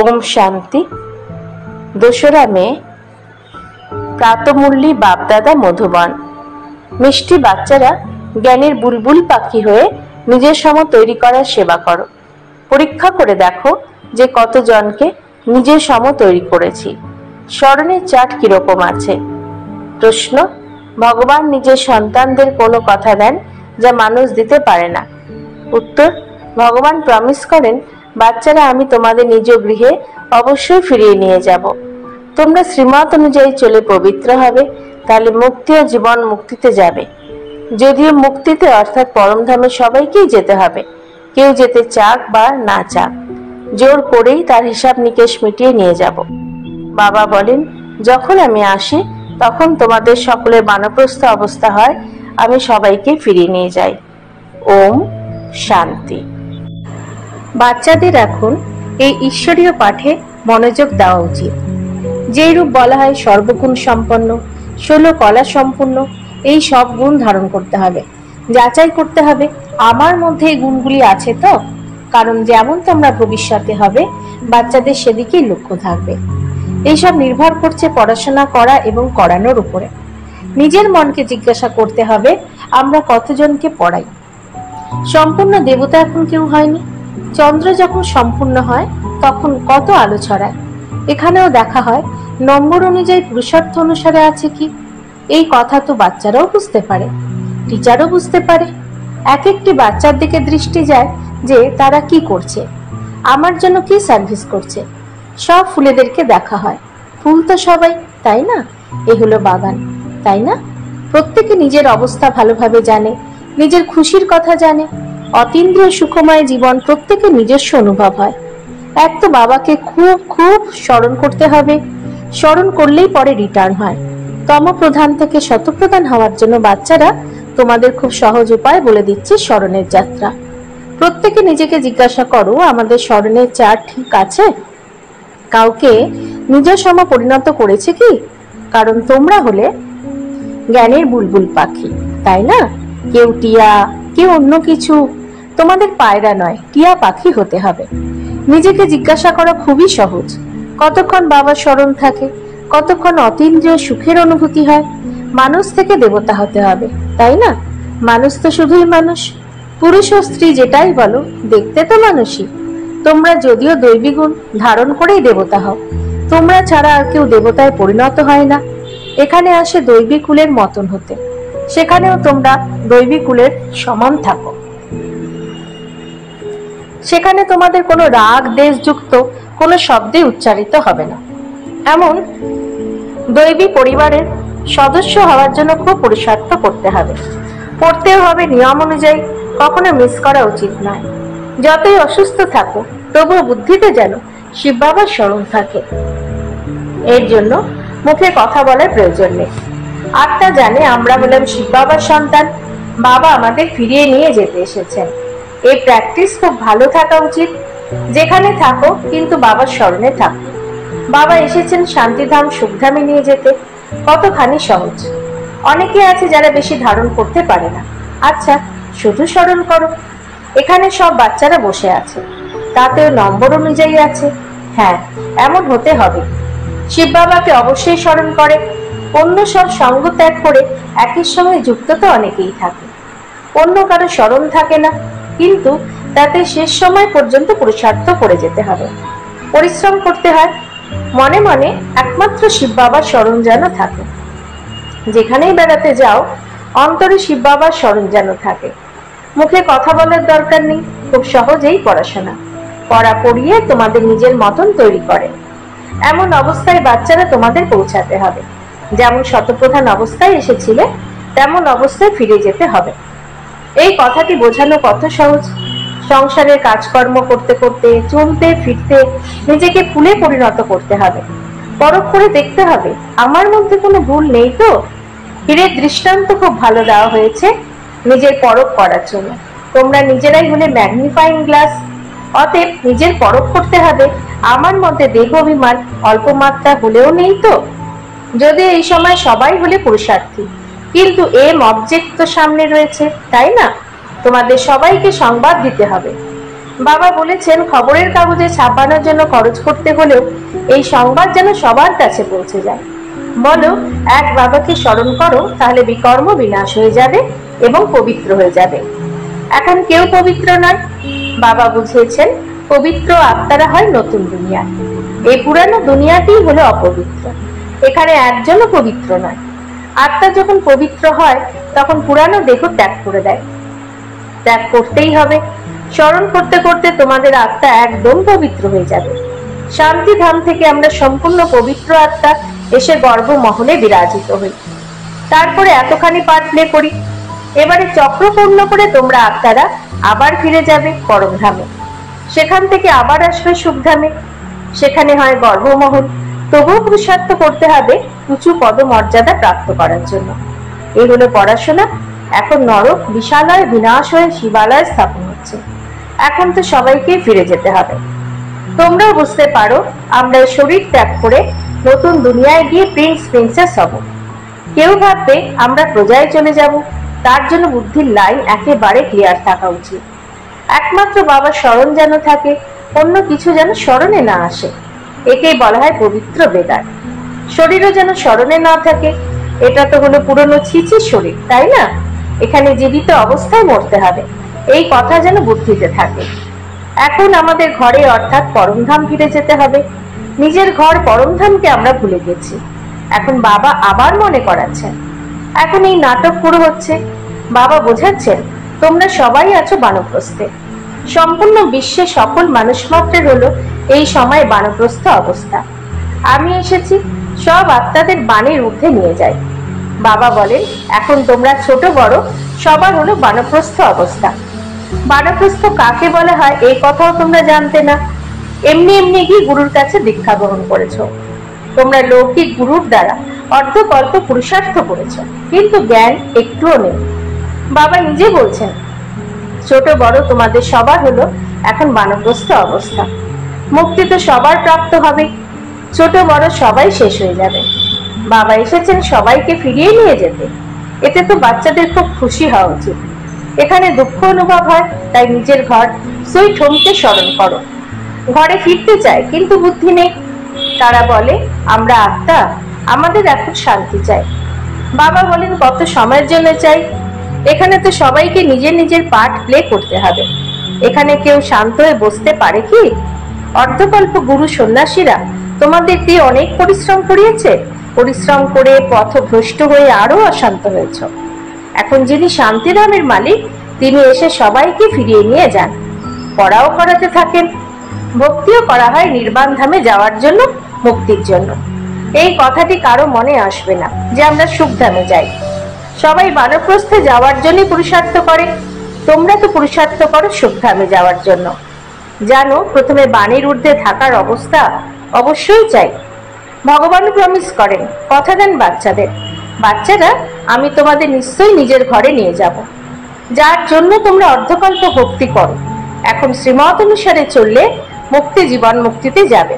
ओम शांति। 2रा मे प्रातमुरली बापदादा मधुबन। मिष्टि बाच्चारा ज्ञानेर बुलबुल पाखी हये निजेर सम तैरी करार सेवा करो। परीक्षा करे देखो जे कतजनके निजेर सम तैरी करेछि। स्मरणेर चार्ट किरकम आछे? प्रश्न, भगवान निजेर सन्तानदेर कोनो कथा देन जा मानुष दिते पारे ना। उत्तर, भगवान प्रमिस करेन बाच्चारा आमी तोमादेर निज गृहे अवश्यई फिरिये निये যাব। তোমরা শ্রীমত অনুযায়ী চলে পবিত্র হবে, তাহলে মুক্তি ও জীবন মুক্তিতে যাবে। যদিও মুক্তিতে অর্থাৎ পরমধামে সবাইকেই যেতে হবে, কেউ যেতে চাক বা না চাক, জোর করেই তার হিসাব নিকেশ মিটিয়ে নিয়ে যাব। বাবা বলেন, যখন আমি আসি তখন তোমাদের সকলের বানপ্রস্থ অবস্থা হয়, আমি সবাইকে ফিরিয়ে নিয়ে যাই। ওম শান্তি। বাচ্চাদের এখন এই ঈশ্বরীয় পাঠে মনোযোগ দেওয়া উচিত। যেই রূপ বলা হয় সর্বগুণ সম্পন্ন, 16 কলা সম্পূর্ণ, এই সব গুণ ধারণ করতে হবে। যাচাই করতে হবে আমার মধ্যে এই গুণগুলি আছে তো, কারণ যেমন তোমরা ভবিষ্যতে হবে বাচ্চাদের সেদিকেই লক্ষ্য থাকবে। এইসব নির্ভর করছে পড়াশোনা করা এবং করানোর উপরে। নিজের মনকে জিজ্ঞাসা করতে হবে আমরা কতজনকে পড়াই। সম্পূর্ণ দেবতা এখন কেউ হয়নি। চন্দ্র যখন সম্পূর্ণ হয় তখন কত আলো ছড়ায়। এখানেও দেখা হয় নম্বর অনুযায়ী পুরুষার্থ অনুসারে আছে কি। এই কথা তো বাচ্চারাও বুঝতে পারে, টিচারও বুঝতে পারে। এক একটি বাচ্চার দিকে দৃষ্টি যায় যে তারা কি করছে, আমার জন্য কি সার্ভিস করছে। সব ফুলেদেরকে দেখা হয়, ফুল তো সবাই, তাই না? এ হলো বাগান, তাই না? প্রত্যেকে নিজের অবস্থা ভালোভাবে জানে, নিজের খুশির কথা জানে। অতীন্দ্রিয় সুখময় জীবন প্রত্যেকের নিজস্ব অনুভব হয়। এক তো বাবাকে খুব খুব স্মরণ করতে হবে, স্মরণ করলেই পরে রিটার্ন হয়। তমপ্রধান থেকে শতপ্রধান হওয়ার জন্য বাচ্চারা তোমাদের খুব সহজ উপায় বলে দিচ্ছে স্মরণের যাত্রা। প্রত্যেকে নিজেকে জিজ্ঞাসা করো আমাদের স্মরণের চার্ট ঠিক আছে? কাউকে নিজের সম পরিণত করেছে কি? কারণ তোমরা হলে জ্ঞানের বুলবুল পাখি, তাই না? কেউ টিয়া, কেউ অন্য কিছু। তোমাদের পায়রা নয়, টিয়া পাখি হতে হবে। নিজেকে জিজ্ঞাসা করা খুবই সহজ, কতক্ষণ বাবার স্মরণ থাকে, কতক্ষণ অতীন্দ্রিয় সুখের অনুভূতি হয়। মানুষ থেকে দেবতা হতে হবে, তাই না? মানুষ তো শুধুই মানুষ, পুরুষ ও স্ত্রী যেটাই বলো, দেখতে তো মানুষই। তোমরা যদিও দৈবী গুণ ধারণ করেই দেবতা হও, তোমরা ছাড়া আর কেউ দেবতায় পরিণত হয় না। এখানে আসে দৈবী কুলের মতন হতে, সেখানেও তোমরা দৈবী কুলের সমান থাকো। সেখানে তোমাদের কোনো রাগ দেশযুক্ত কোনো শব্দে উচ্চারিত হবে না। এমন দৈবী পরিবারের সদস্য হওয়ার জন্য খুব পুরুষার্থ করতে হবে, পড়তেও হবে নিয়ম অনুযায়ী, কখনো মিস করা উচিত নয়। যতই অসুস্থ থাকো তবুও বুদ্ধিতে যেন শিব বাবার স্মরণ থাকে। এর জন্য মুখে কথা বলার প্রয়োজন নেই। আত্মা জানে আমরা হলাম শিব বাবার সন্তান, বাবা আমাদের ফিরিয়ে নিয়ে যেতে এসেছেন। এই প্র্যাকটিস খুব ভালো থাকা উচিত। যেখানে থাকো কিন্তু বাবার স্মরণে থাকো। বাবা এসেছেন শান্তিধাম সুখধামে নিয়ে যেতে, কতখানি সহজ। অনেকে আছে যারা বেশি ধারণ করতে পারে না। আচ্ছা, শুধু স্মরণ করো। এখানে সব বাচ্চারা বসে আছে, তাতেও নম্বর অনুযায়ী আছে। হ্যাঁ, এমন হতে হবে। শিব বাবাকে অবশ্যই স্মরণ করে, অন্য সব সঙ্গ ত্যাগ করে একই সঙ্গে যুক্ত তো অনেকেই থাকে। অন্য কারো স্মরণ থাকে না, কিন্তু তাতে শেষ সময় পর্যন্ত পুরুষার্থ করে যেতে হবে, পরিশ্রম করতে হয়। মনে মনে একমাত্র শিব বাবার স্মরণ যেন থাকে। যেখানেই বেড়াতে যাও অন্তরে শিব বাবার স্মরণ যেন থাকে। মুখে কথা বলার দরকার নেই, খুব সহজেই পড়াশোনা পড়া পড়িয়ে তোমাদের নিজের মতন তৈরি করে। এমন অবস্থায় বাচ্চারা তোমাদের পৌঁছাতে হবে। যেমন শতপ্রধান অবস্থায় এসেছিলে তেমন অবস্থায় ফিরে যেতে হবে। এই কথাটি বোঝানো কত সহজ। সংসারের কাজকর্ম করতে করতে চলতে ফিরতে নিজেকে ফুলে পরিণত করতে হবে। পরখ করে দেখতে হবে আমার মধ্যে কোনো ভুল নেই তো। হীরের দৃষ্টান্ত খুব ভালো দেওয়া হয়েছে নিজের পরখ করার জন্য। তোমরা নিজেরাই হলে ম্যাগনিফাইং গ্লাস। অতএব নিজের পরখ করতে হবে আমার মধ্যে দেহ অভিমান অল্প মাত্রা হলেও নেই তো। যদি এই সময় সবাই হলে পুরুষার্থী, কিন্তু এম অবজেক্ট তো সামনে রয়েছে, তাই না? তোমাদের সবাইকে সংবাদ দিতে হবে বাবা বলেছেন খবরের কাগজে ছাপানোর জন্য খরচ করতে হলেও এই সংবাদ যেন সবার কাছে পৌঁছে যায়। বলো, এক বাবাকে স্মরণ করো, তাহলে বিকর্ম বিনাশ হয়ে যাবে এবং পবিত্র হয়ে যাবে। এখন কেউ পবিত্র নয়। বাবা বুঝিয়েছেন পবিত্র আত্মারা হয় নতুন দুনিয়া। এই পুরানো দুনিয়াটি হলো অপবিত্র। এখানে একজনও পবিত্র নয়। আত্মা যখন পবিত্র হয় তখন পুরানো দেহ ত্যাগ করে দেয়। ত্যাগ করতেই হবে। স্মরণ করতে করতে তোমাদের আত্মা একদম পবিত্র হয়ে যাবে। শান্তিধাম থেকে আমরা সম্পূর্ণ পবিত্র আত্মা এসে গর্ভমহলে বিরাজিত হই। তারপরে এতখানি পার্ট প্লে করি। এবারে চক্র পূর্ণ করে তোমরা আত্মারা আবার ফিরে যাবে পরমধামে। সেখান থেকে আবার আসবে সুখধামে। সেখানে হয় গর্ভমহল। তবুও পুরুষার্থ করতে হবে উঁচু পদমর্যাদা প্রাপ্ত করার জন্য। এই হলো পড়াশোনা। এখন নরক বিশালয় বিনাশ হয়ে শিবালয় স্থাপন হচ্ছে। এখন তো সবাইকে ফিরে যেতে হবে। তোমরাও বুঝতে পারো আমরা শরীর ত্যাগ করে নতুন দুনিয়ায় গিয়ে প্রিন্স প্রিন্সেস হব। কেউ ভাববে আমরা প্রজায় চলে যাব। তার জন্য বুদ্ধির লাইন একেবারে ক্লিয়ার থাকা উচিত। একমাত্র বাবার স্মরণ যেন থাকে, অন্য কিছু যেন স্মরণে না আসে। একেই বলা হয় পবিত্র বেদার। শরীরও যেন স্মরণে না থাকে। এটা তো হলো পুরনো ছিচির শরীর, তাই না? এখানে জীবিত অবস্থায় মরতে হবে, এই কথা যেন বুদ্ধিতে থাকে। এখন আমাদের ঘরে অর্থাৎ পরমধাম ফিরে যেতে হবে। নিজের ঘর পরমধামকে আমরা ভুলে গেছি। এখন বাবা আবার মনে করাচ্ছেন। এখন এই নাটক পুরো হচ্ছে। বাবা বোঝাচ্ছেন তোমরা সবাই আছো বানপ্রস্থে। সম্পূর্ণ বিশ্বে সকল মানুষ মাত্রের হলো এই সময় বানপ্রস্থ অবস্থা। আমি এসেছি সব আত্মাদের বাণীর ঊর্ধ্বে নিয়ে যাই। বাবা বলেন এখন তোমরা ছোট বড় সবার হলো বানপ্রস্থ অবস্থা। বানপ্রস্থ কাকে বলা হয় এই কথাও তোমরা জানতে না। এমনি এমনি গিয়ে গুরুর কাছে দীক্ষা গ্রহণ করেছো। তোমরা লৌকিক গুরুর দ্বারা অর্ধকল্প পুরুষার্থ করেছো, কিন্তু জ্ঞান একটুও নেই। বাবা নিজে বলছেন ছোট বড় তোমাদের সবার হলো এখন বানপ্রস্থ অবস্থা। মুক্তি তো সবার প্রাপ্ত হবে। ছোট বড় সবাই শেষ হয়ে যাবে। বাবা এসেছেন সবাইকে ফিরিয়ে নিয়ে যেতে। এতে তো বাচ্চাদের খুব খুশি হওয়া উচিত। এখানে দুঃখ অনুভব হয়, তাই নিজের ঘর সুইট হোমকে স্মরণ করো। ঘরে ফিরতে চায় কিন্তু বুদ্ধি নেই। তারা বলে আমরা আত্মা, আমাদের এখন শান্তি চাই। বাবা বলেন কত সময়ের জন্য চাই। এখানে তো সবাইকে নিজের নিজের পার্ট প্লে করতে হবে। এখানে কেউ শান্ত হয়ে বসতে পারে কি? অর্ধকল্প গুরু সন্ন্যাসীরা তোমাদের দিয়ে অনেক পরিশ্রম করিয়েছে। পরিশ্রম করে পথভ্রষ্ট হয়ে আরো অশান্ত হয়েছ। এখন যিনি শান্তিধামের মালিক তিনি এসে সবাইকে ফিরিয়ে নিয়ে যান। পড়াও করাতে থাকেন। ভক্তিও করা হয় নির্বাণ ধামে যাওয়ার জন্য, মুক্তির জন্য। এই কথাটি কারো মনে আসবে না যে আমরা সুখধামে যাই। সবাই বানপ্রস্থে যাওয়ার জন্য পুরুষার্থ করে। তোমরা তো পুরুষার্থ করো সুখধামে যাওয়ার জন্য। জানো প্রথমে বাণীর ঊর্ধ্বে থাকার অবস্থা অবশ্যই চাই। ভগবান প্রমিস করেন, কথা দেন বাচ্চাদের, বাচ্চারা আমি তোমাদের নিশ্চয়ই নিজের ঘরে নিয়ে যাব। যার জন্য তোমরা অর্ধকল্প ভক্তি করো। এখন শ্রীমত অনুসারে চললে মুক্তি জীবন মুক্তিতে যাবে।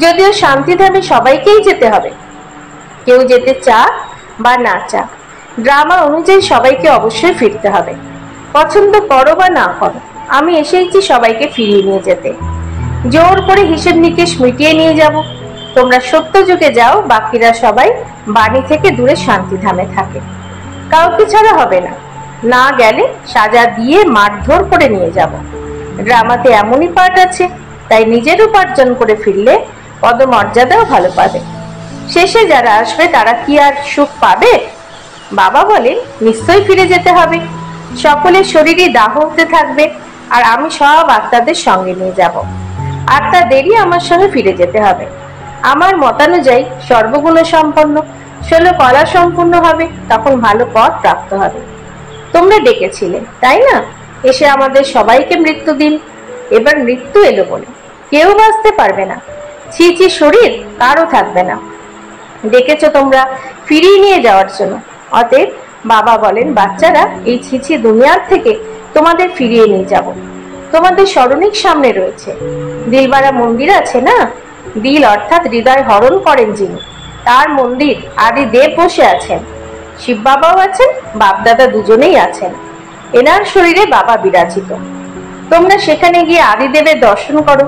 যদিও শান্তিধামে সবাইকেই যেতে হবে, কেউ যেতে চাক বা না চাক। ড্রামা অনুযায়ী সবাইকে অবশ্যই ফিরতে হবে। পছন্দ করো বা না করো, আমি এসেইছি সবাইকে ফিরিয়ে নিয়ে যেতে। জোর করে হিসেব নিকেশ মিটিয়ে নিয়ে যাব। তোমরা সত্য যুগে যাও, বাকিরা সবাই বাণী থেকে দূরে শান্তিধামে থাকে। কাউকে ছাড়া হবে না। না গেলে সাজা দিয়ে মারধর করে নিয়ে যাব। ড্রামাতে এমনই পার্ট আছে, তাই নিজের উপার্জন করে ফিরলে পদমর্যাদাও ভালো পাবে। শেষে যারা আসবে তারা কি আর সুখ পাবে? বাবা বলেন নিশ্চয়ই ফিরে যেতে হবে। সকলের শরীরই দাহ হতে থাকবে, আর আমি সব আত্মাদের সঙ্গে নিয়ে যাব। আত্মাদেরই আমার সঙ্গে ফিরে যেতে হবে। আমার মতানুযায়ী সর্বগুণ সম্পন্ন 16 কলা সম্পূর্ণ হবে, তখন ভালো পথ প্রাপ্ত হবে। তোমরা ডেকেছিলে তাই না? এসে আমাদের সবাইকে মৃত্যু দিন। এবার মৃত্যু এলো বলে কেউ বাঁচতে পারবে না। ছিচি শরীর কারো থাকবে না। ডেকেছ তোমরা ফিরিয়ে নিয়ে যাওয়ার জন্য। অতএব বাবা বলেন বাচ্চারা এই ছিচি দুনিয়ার থেকে তোমাদের ফিরিয়ে নিয়ে যাব। তোমাদের স্মরণিক সামনে রয়েছে দিলবাড়া মন্দির আছে না? দিল অর্থাৎ হৃদয় হরণ করেন যিনি, তার মন্দির আদি দেব বসে আছেন। শিব বাবাও আছেন, বাপদাদা দুজনেই আছেন। এনার শরীরে বাবা বিরাজিত। তোমরা সেখানে গিয়ে আদিদেবের দর্শন করো।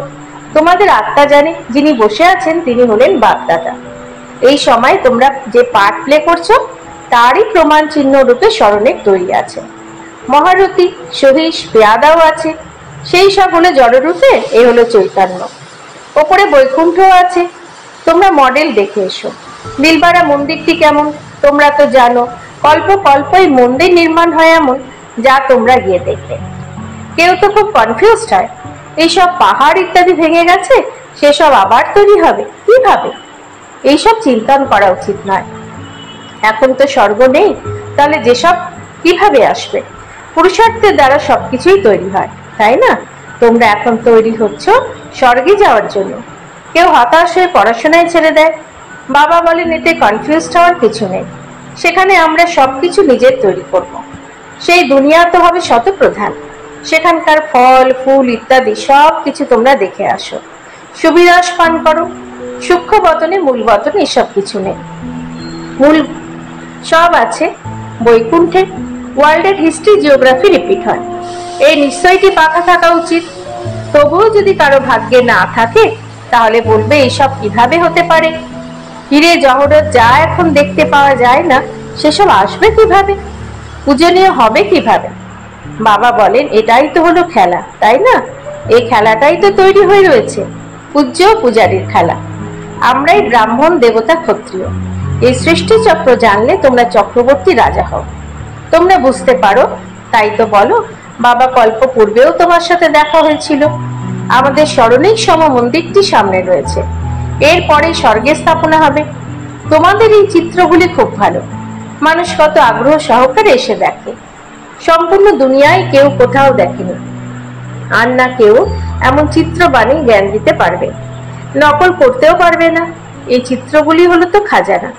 তোমাদের আত্মা জানে যিনি বসে আছেন তিনি হলেন বাপদাদা। এই সময় তোমরা যে পার্ট প্লে করছো তারই প্রমাণ চিহ্ন রূপে স্মরণে তৈরি আছে। মহারথী, সহিস, পেয়াদাও আছে। সেই সব হলো জড়রূপে, এ হলো চৈতন্য। ওপরে বৈকুণ্ঠও আছে। তোমরা মডেল দেখে এসো। দিলবাড়া মন্দিরটি কেমন তোমরা তো জানো। কল্প কল্পই মন্দির নির্মাণ হয় এমন, যা তোমরা গিয়ে দেখবে। কেউ তো খুব কনফিউজড হয়, এইসব পাহাড় ইত্যাদি ভেঙে গেছে, সেসব আবার তৈরি হবে কিভাবে? এইসব চিন্তন করা উচিত নয়। এখন তো স্বর্গ নেই, তাহলে যেসব কিভাবে আসবে? পুরুষার্থের দ্বারা সবকিছুই তৈরি হয়, তাই না? তোমরা এখন তৈরি হচ্ছ স্বর্গে যাওয়ার জন্য। কেউ হতাশ হয়ে পড়াশোনায় ছেড়ে দেয়। বাবা বলেন এতে কনফিউজড হওয়ার কিছু নেই, সেখানে আমরা সবকিছু নিজের তৈরি করব। সেই দুনিয়া তো হবে শতপ্রধান, সেখানকার ফল ফুল ইত্যাদি সব কিছু তোমরা দেখে আসো, সুবিরস পান করো। সূক্ষ্ম বতনে মূল বতনে এসব কিছু নেই, মূল সব আছে বৈকুণ্ঠে। ওয়ার্ল্ডের হিস্ট্রি জিওগ্রাফি রিপিট হয়, এই নিশ্চয়টি পাকা থাকা উচিত। তবুও যদি কারো ভাগ্যে না থাকে তাহলে বলবে এইসব কিভাবে হতে পারে? হীরে জহরত যা এখন দেখতে পাওয়া যায় না, সেসব আসবে কিভাবে? পূজনীয় হবে কিভাবে? বাবা বলেন এটাই তো হলো খেলা, তাই না? এই খেলাটাই তো তৈরি হয়ে রয়েছে, পূজ্য পূজারীর খেলা। আমরাই ব্রাহ্মণ, দেবতা, ক্ষত্রিয়। এই সৃষ্টি চক্র জানলে তোমরা চক্রবর্তী রাজা হও। তোমরা বুঝতে পারো, তাই তো বলো বাবা কল্প পূর্বেও তোমার সাথে দেখা হয়েছিল। আমাদের স্মরণিক সম মন্দিরটি সামনে রয়েছে, এরপরে স্বর্গে স্থাপনা হবে। তোমাদের এই চিত্রগুলি খুব ভালো, মানুষ কত আগ্রহ সহকারে এসে দেখে। সম্পূর্ণ দুনিয়ায় কেউ কোথাও দেখেনি, আর না কেউ এমন চিত্র বানিয়ে জ্ঞান দিতে পারবে, নকল করতেও পারবে না। এই চিত্রগুলি হলো তো খাজানা,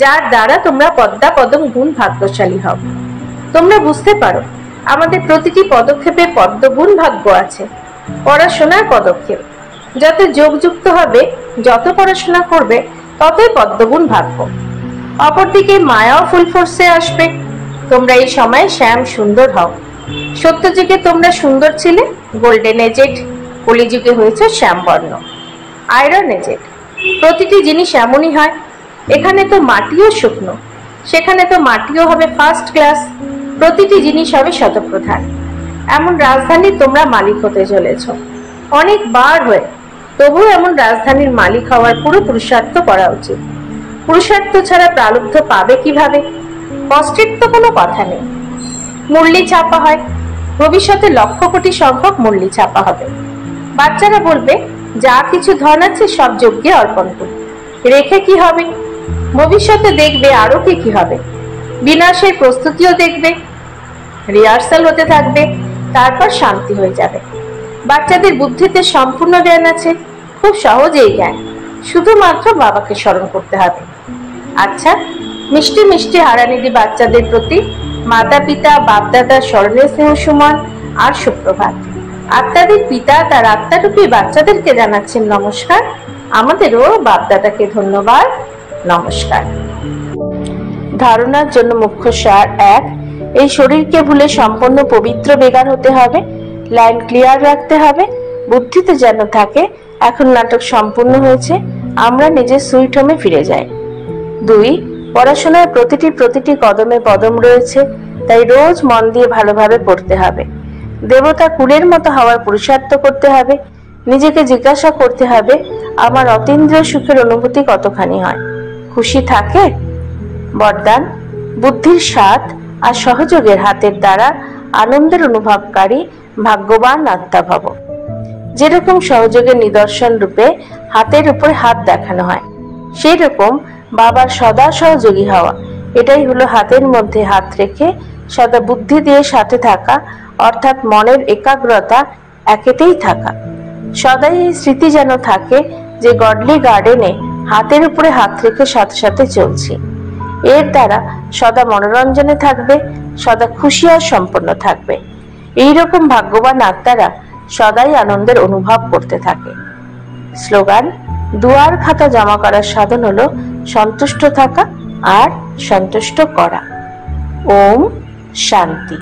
যার দ্বারা তোমরা পদ্মা পদম গুণ ভাগ্যশালী হও। তোমরা বুঝতে পারো আমাদের প্রতিটি পদক্ষেপে পদ্মগুণ ভাগ্য আছে। পড়াশোনার পদক্ষেপ যত যোগযুক্ত হবে, যত পড়াশোনা করবে, ততই পদ্মগুণ ভাগ্য। অপরদিকে মায়াও ফুল ফোর্সে আসবে। তোমরা এই সময় শ্যাম সুন্দর হও। সত্যযুগে তোমরা সুন্দর ছিলে, গোল্ডেন এজেড। কলিযুগে হয়েছে শ্যামবর্ণ, আয়রন এজেড। প্রতিটি জিনিস এমনই হয়। এখানে তো মাটিও শুকনো, সেখানে তো মাটিও হবে ফার্স্ট ক্লাস। প্রতিটি জিনিস হবে শতপ্রধান। এমন রাজধানী তোমরা মালিক হতে চলেছ, অনেকবার হয়ে। তবুও এমন রাজধানীর মালিক হওয়ার পুরো পুরুষার্থ করা উচিত। পুরুষার্থ ছাড়া প্রালব্ধ পাবে কিভাবে? কষ্টের তো কোনো কথা নেই। মুরলি ছাপা হয়, ভবিষ্যতে লক্ষ কোটি সংখ্যক মুরলি ছাপা হবে। বাচ্চারা বলবে যা কিছু ধন আছে সব যজ্ঞে অর্পণ করি। রেখে কি হবে? ভবিষ্যতে দেখবে আরো কি হবে। বিনাশের প্রস্তুতিও দেখবে, রিহার্সাল হতে থাকবে, তারপর শান্তি হয়ে যাবে। বাচ্চাদের বুদ্ধিতে সম্পূর্ণ জ্ঞান আছে, খুব সহজ এই জ্ঞান। শুধুমাত্র বাবাকে স্মরণ করতে হবে। আচ্ছা, মিষ্টি মিষ্টি হারানিধি বাচ্চাদের প্রতি মাতা পিতা বাপদাদার স্মরণের স্নেহ সুমন আর সুপ্রভাত। আত্মাদের পিতা তার আত্মারূপী বাচ্চাদেরকে জানাচ্ছেন নমস্কার। আমাদেরও বাপদাদাকে ধন্যবাদ, নমস্কার। ধারণার জন্য মুখ্য সার: 1. এই শরীরকে ভুলে সম্পূর্ণ পবিত্র বেগার হতে হবে। লাইন ক্লিয়ার রাখতে হবে, বুদ্ধিতে যেন থাকে এখন নাটক সম্পূর্ণ হয়েছে, আমরা নিজের সুইট হোমে ফিরে যাই। 2. পড়াশোনার প্রতিটি কদমে পদম রয়েছে, তাই রোজ মন দিয়ে ভালোভাবে পড়তে হবে। দেবতা কুলের মতো হওয়ার পুরুষার্থ করতে হবে। নিজেকে জিজ্ঞাসা করতে হবে আমার অতীন্দ্রিয় সুখের অনুভূতি কতখানি হয়, খুশি থাকে? বরদান: বুদ্ধির স্বাদ আর সহযোগের হাতের দ্বারা আনন্দের অনুভবকারী ভাগ্যবান আত্মা ভব। যেরকম সহযোগের নিদর্শন রূপে হাতের উপর হাত দেখানো হয়, সেই রকম বাবার সদা সহযোগী হওয়া। এটাই হলো হাতের মধ্যে হাত রেখে সদা বুদ্ধি দিয়ে সাথে থাকা, অর্থাৎ মনের একাগ্রতা একেতেই থাকা। সদাই এই স্মৃতি যেন থাকে যে গডলি গার্ডেনে হাতের উপরে হাত রেখে সাথে সাথে চলছি। এর দ্বারা সদা মনোরঞ্জনে থাকবে, সদা খুশি আর সম্পন্ন থাকবে। এইরকম ভাগ্যবান আত্মারা সদাই আনন্দের অনুভব করতে থাকে। স্লোগান: দুয়ার খাতা জমা করার সাধন হলো সন্তুষ্ট থাকা আর সন্তুষ্ট করা। ওম শান্তি।